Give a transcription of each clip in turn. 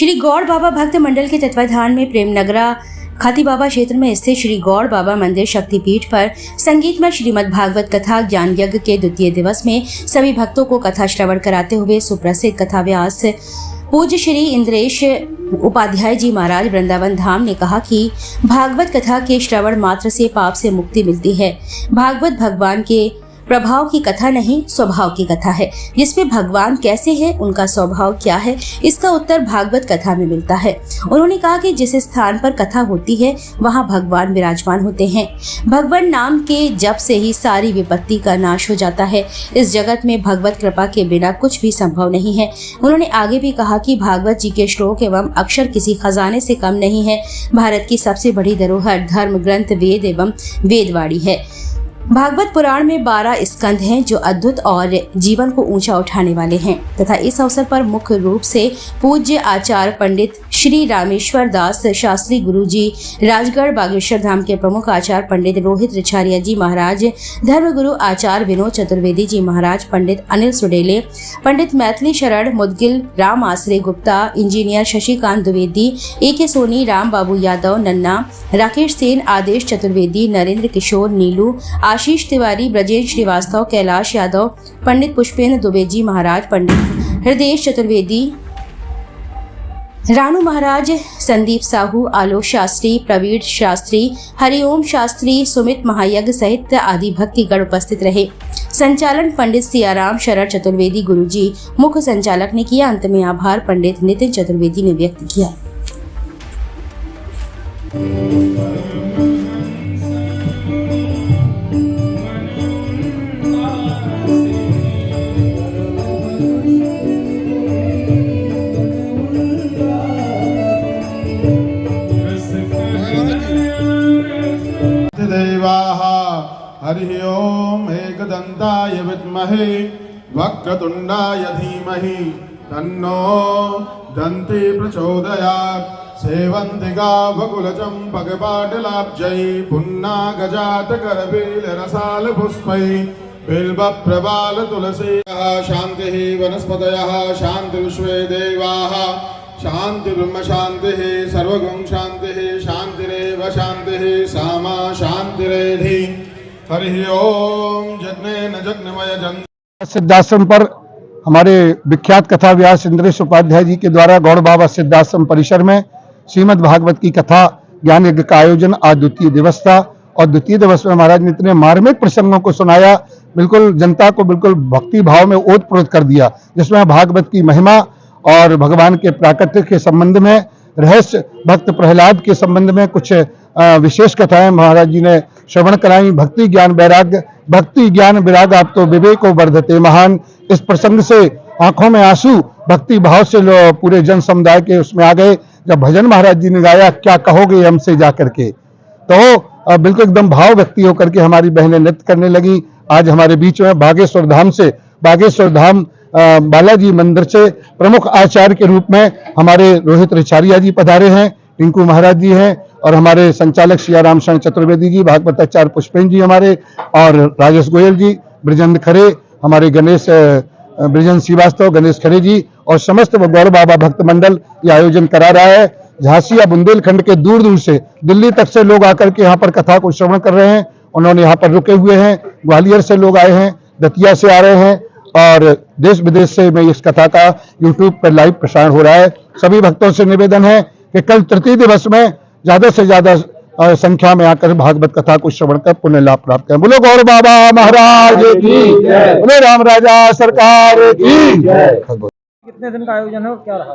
श्री गौड़ बाबा भक्त मंडल के तत्वाधान में प्रेमनगरा खाती बाबा क्षेत्र में स्थित श्री गौड़ बाबा मंदिर शक्तिपीठ पर संगीतमय श्रीमद् भागवत कथा ज्ञान यज्ञ के द्वितीय दिवस में सभी भक्तों को कथा श्रवण कराते हुए सुप्रसिद्ध कथा व्यास पूज्य श्री इंद्रेश उपाध्याय जी महाराज वृंदावन धाम ने कहा कि भागवत कथा के श्रवण मात्र से पाप से मुक्ति मिलती है। भागवत भगवान के प्रभाव की कथा नहीं, स्वभाव की कथा है, जिसमें भगवान कैसे है, उनका स्वभाव क्या है, इसका उत्तर भागवत कथा में मिलता है। उन्होंने कहा कि जिस स्थान पर कथा होती है वहां भगवान विराजमान होते हैं। भगवान नाम के जप से ही सारी विपत्ति का नाश हो जाता है। इस जगत में भगवत कृपा के बिना कुछ भी संभव नहीं है। उन्होंने आगे भी कहा कि भागवत जी के श्लोक एवं अक्षर किसी खजाने से कम नहीं है। भारत की सबसे बड़ी धरोहर धर्म ग्रंथ वेद एवं वेदवाणी है। भागवत पुराण में 12 स्कंध हैं जो अद्भुत और जीवन को ऊंचा उठाने वाले हैं तथा इस अवसर पर मुख्य रूप से पूज्य आचार्य पंडित श्री रामेश्वर दास शास्त्री गुरुजी, राजगढ़ बागेश्वर धाम के प्रमुख आचार्य पंडित रोहित रिछारिया जी महाराज, धर्मगुरु आचार्य विनोद चतुर्वेदी जी महाराज, पंडित अनिल सुडेले, पंडित मैथिली शरण मुदगिल, राम आश्रय गुप्ता, इंजीनियर शशिकांत द्विवेदी, ए.के. सोनी, राम बाबू यादव, नन्ना, राकेश सेन, आदेश चतुर्वेदी, नरेंद्र किशोर, नीलू, आशीष तिवारी, ब्रजेश श्रीवास्तव, कैलाश यादव, पंडित पुष्पेंद्र दुबे जी महाराज, पंडित हृदय चतुर्वेदी, रानू महाराज, संदीप साहू, आलोक शास्त्री, प्रवीण शास्त्री, हरिओम शास्त्री, सुमित महायज्ञ सहित आदि भक्तिगण उपस्थित रहे। संचालन पंडित सियाराम शरण चतुर्वेदी गुरुजी मुख्य संचालक ने किया। अंत में आभार पंडित नितिन चतुर्वेदी ने व्यक्त किया। देवाः हरिः ओम एकदन्ताय विद्महे वक्रतुण्डाय धीमहि तन्नो दन्ती प्रचोदयात्। सेवन्तिका बकुलचम्पकपाटलाब्जै पुन्नागजातकरबीलरसालपुष्पै बिल्वप्रबालतुलसीः शान्तिः वनस्पतयः शान्ति विश्वे देवाः शान्तिर्ब्रह्म शान्तिः सर्वगुण शान्तिः शान्तिरेव शान्तिः सामा शान्तिरेधि। हरिः ओम जज्ञेन जज्ञमय जन सिद्धाश्रम पर हमारे विख्यात कथा व्यास इंद्रेश उपाध्याय जी के द्वारा गौड़ बाबा सिद्धाश्रम परिसर में श्रीमद् भागवत की कथा ज्ञान यज्ञ का आयोजन आज द्वितीय दिवस था और द्वितीय दिवस में महाराज ने इतने मार्मिक प्रसंगों को सुनाया, बिल्कुल जनता को बिल्कुल भक्ति भाव में ओतप्रोत कर दिया, जिसमें भागवत की महिमा और भगवान के प्राकट्य के संबंध में, रहस्य भक्त प्रहलाद के संबंध में कुछ विशेष कथाएं महाराज जी ने श्रवण कराई। भक्ति ज्ञान विराग आप तो विवेक वर्धते महान। इस प्रसंग से आंखों में आंसू भक्ति भाव से पूरे जन समुदाय के उसमें आ गए। जब भजन महाराज जी ने गाया क्या कहोगे हमसे जा करके, तो बिल्कुल एकदम भाव व्यक्ति होकर के हमारी बहनें नृत्य करने लगी। आज हमारे बीच में बागेश्वर धाम बालाजी मंदिर से प्रमुख आचार्य के रूप में हमारे रोहित रिछारिया जी पधारे हैं, टिंकू महाराज जी हैं और हमारे संचालक सियाराम शरण चतुर्वेदी जी, भागवत आचार्य पुष्पेंद्र जी हमारे, और राजेश गोयल जी, ब्रजेंद्र खरे, हमारे ब्रजेंद्र श्रीवास्तव, गणेश खरे जी और समस्त गौड़ बाबा भक्त मंडल ये आयोजन करा रहा है। झांसी या बुंदेलखंड के दूर दूर से, दिल्ली तक से लोग आकर के यहाँ पर कथा को श्रवण कर रहे हैं। उन्होंने यहाँ पर रुके हुए हैं। ग्वालियर से लोग आए हैं, दतिया से आ रहे हैं और देश विदेश से में इस कथा का यूट्यूब पर लाइव प्रसारण हो रहा है। सभी भक्तों से निवेदन है कि कल तृतीय दिवस में ज्यादा से ज्यादा संख्या में आकर भागवत कथा को श्रवण कर पुण्य लाभ प्राप्त करें। बोलो गौड़ बाबा महाराज की, बोलो राम राजा सरकार की। कितने दिन का आयोजन है, क्या रहा?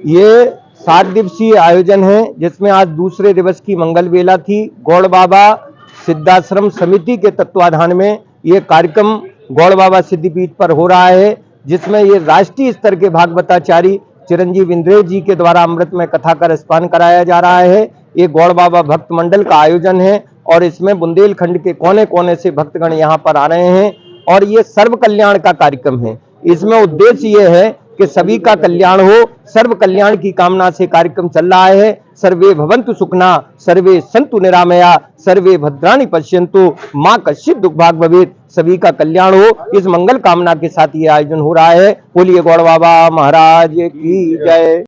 ये 7 दिवसीय आयोजन है, जिसमें आज दूसरे दिवस की मंगल बेला थी। गौड़ बाबा सिद्धाश्रम समिति के तत्वाधान में ये कार्यक्रम गौड़ बाबा सिद्धिपीठ पर हो रहा है, जिसमें ये राष्ट्रीय स्तर के भागवताचार्य चिरंजीव इंद्रेश जी के द्वारा अमृत में कथा का रसपान कराया जा रहा है। ये गौड़ बाबा भक्त मंडल का आयोजन है और इसमें बुंदेलखंड के कोने कोने से भक्तगण यहाँ पर आ रहे हैं और ये सर्व कल्याण का कार्यक्रम है। इसमें उद्देश्य ये है कि सभी का कल्याण हो, सर्व कल्याण की कामना से कार्यक्रम चल रहा है। सर्वे भवन्तु सुखना, सर्वे सन्तु निरामया, सर्वे भद्राणि पश्यन्तु, मां कश्चित् दुख भाग भवेत्। सभी का कल्याण हो, इस मंगल कामना के साथ ये आयोजन हो रहा है। बोलिए गौड़ बाबा महाराज की जय।